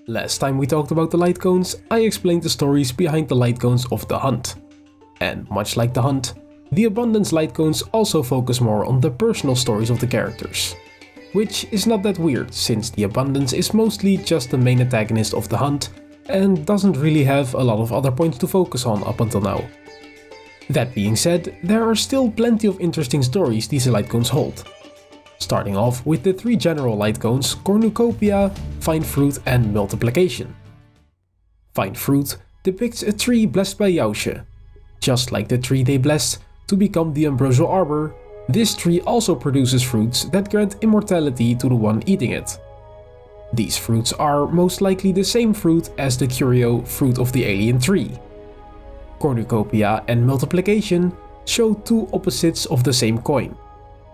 Last time we talked about the Lightcones, I explained the stories behind the Lightcones of the Hunt. And much like the Hunt, the Abundance Lightcones also focus more on the personal stories of the characters. Which is not that weird, since the Abundance is mostly just the main antagonist of the Hunt and doesn't really have a lot of other points to focus on up until now. That being said, there are still plenty of interesting stories these Lightcones hold. Starting off with the three general Lightcones, Cornucopia, Find Fruit and Multiplication. Find Fruit depicts a tree blessed by Yaoshe. Just like the tree they blessed to become the Ambrosial Arbor, this tree also produces fruits that grant immortality to the one eating it. These fruits are most likely the same fruit as the Curio fruit of the alien tree. Cornucopia and Multiplication show two opposites of the same coin,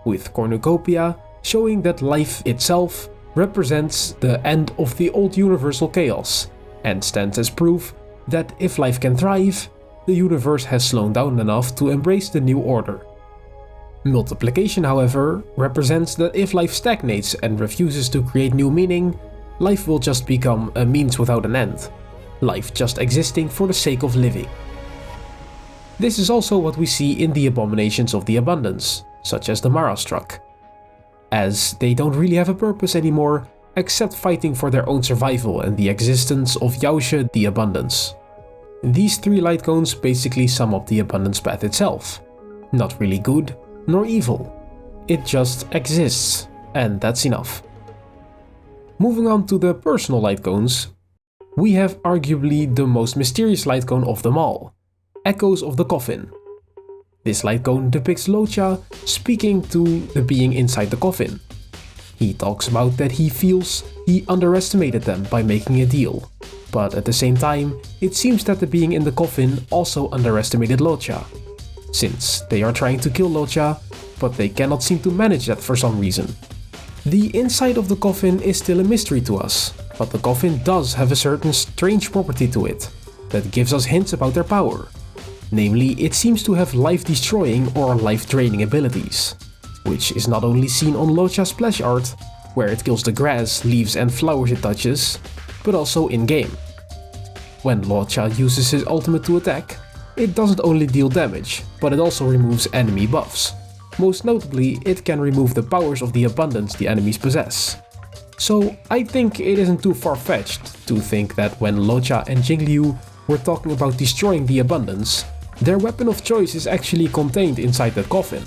with Cornucopia showing that life itself represents the end of the old universal chaos, and stands as proof that if life can thrive, the universe has slowed down enough to embrace the new order. Multiplication, however, represents that if life stagnates and refuses to create new meaning, life will just become a means without an end, life just existing for the sake of living. This is also what we see in the abominations of the abundance, such as the Marastruck, as they don't really have a purpose anymore except fighting for their own survival and the existence of Yaoshe the Abundance. These three Lightcones basically sum up the Abundance path itself. Not really good, nor evil. It just exists, and that's enough. Moving on to the personal Lightcones, we have arguably the most mysterious Lightcone of them all, Echoes of the Coffin. This Lightcone depicts Luocha speaking to the being inside the coffin. He talks about that he feels he underestimated them by making a deal, but at the same time, it seems that the being in the coffin also underestimated Luocha, since they are trying to kill Luocha, but they cannot seem to manage that for some reason. The inside of the coffin is still a mystery to us, but the coffin does have a certain strange property to it that gives us hints about their power. Namely, it seems to have life-destroying or life-draining abilities, which is not only seen on Luocha's splash art, where it kills the grass, leaves and flowers it touches, but also in-game. When Luocha uses his ultimate to attack, it doesn't only deal damage, but it also removes enemy buffs. Most notably, it can remove the powers of the abundance the enemies possess. So I think it isn't too far-fetched to think that when Luocha and Jingliu were talking about destroying the abundance, their weapon of choice is actually contained inside the coffin.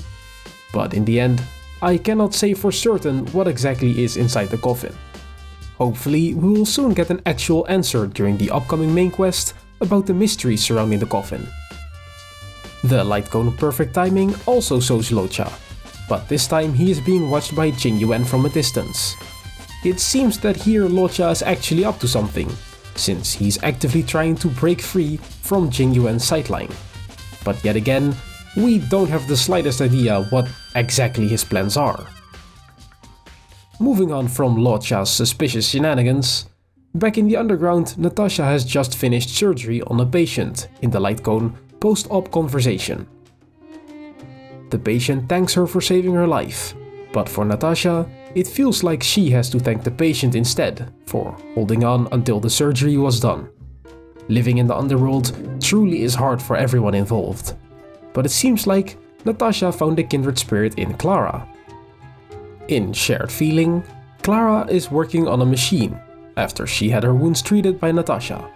But in the end, I cannot say for certain what exactly is inside the coffin. Hopefully, we will soon get an actual answer during the upcoming main quest about the mysteries surrounding the coffin. The Lightcone Perfect Timing also shows Luocha, but this time he is being watched by Jingyuan from a distance. It seems that here Luocha is actually up to something, since he's actively trying to break free from Jingyuan's sightline. But yet again, we don't have the slightest idea what exactly his plans are. Moving on from Luocha's suspicious shenanigans, back in the underground, Natasha has just finished surgery on a patient in the Lightcone post-op conversation. The patient thanks her for saving her life, but for Natasha, it feels like she has to thank the patient instead for holding on until the surgery was done. Living in the underworld truly is hard for everyone involved, but it seems like Natasha found a kindred spirit in Clara. In Shared Feeling, Clara is working on a machine after she had her wounds treated by Natasha.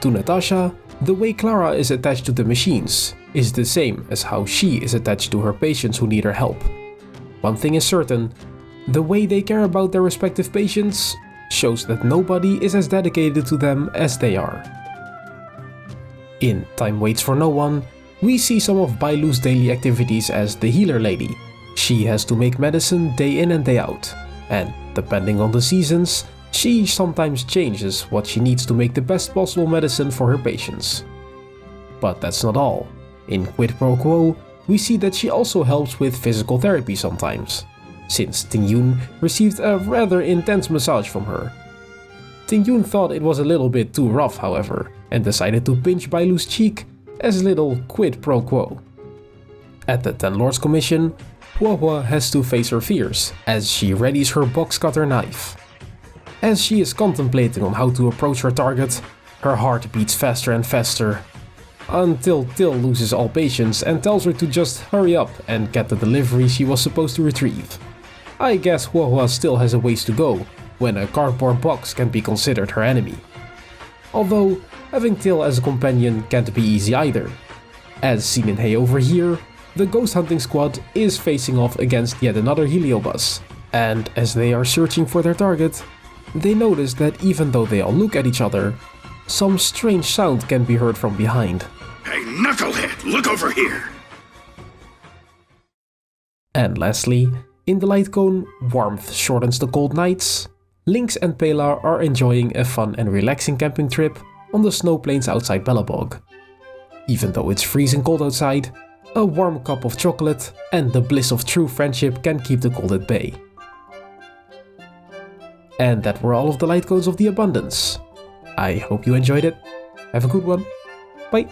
To Natasha, the way Clara is attached to the machines is the same as how she is attached to her patients who need her help. One thing is certain, the way they care about their respective patients shows that nobody is as dedicated to them as they are. In Time Waits for No One, we see some of Bailu's daily activities as the healer lady. She has to make medicine day in and day out, and depending on the seasons, she sometimes changes what she needs to make the best possible medicine for her patients. But that's not all. In Quid Pro Quo, we see that she also helps with physical therapy sometimes, since Tingyun received a rather intense massage from her. Tingyun thought it was a little bit too rough, however, and decided to pinch Bailu's cheek as a little quid pro quo. At the Ten Lords Commission, Huahua has to face her fears as she readies her box cutter knife. As she is contemplating on how to approach her target, her heart beats faster and faster, until Till loses all patience and tells her to just hurry up and get the delivery she was supposed to retrieve. I guess Huohua still has a ways to go, when a cardboard box can be considered her enemy. Although, having Till as a companion can't be easy either. As seen in Hey Over Here, the ghost hunting squad is facing off against yet another heliobus, and as they are searching for their target, they notice that even though they all look at each other, some strange sound can be heard from behind. Hey, knucklehead, look over here! And lastly, in the Lightcone, warmth shortens the cold nights. Lynx and Pela are enjoying a fun and relaxing camping trip on the snow plains outside Bellabog. Even though it's freezing cold outside, a warm cup of chocolate and the bliss of true friendship can keep the cold at bay. And that were all of the Lightcones of the Abundance. I hope you enjoyed it. Have a good one. Bye!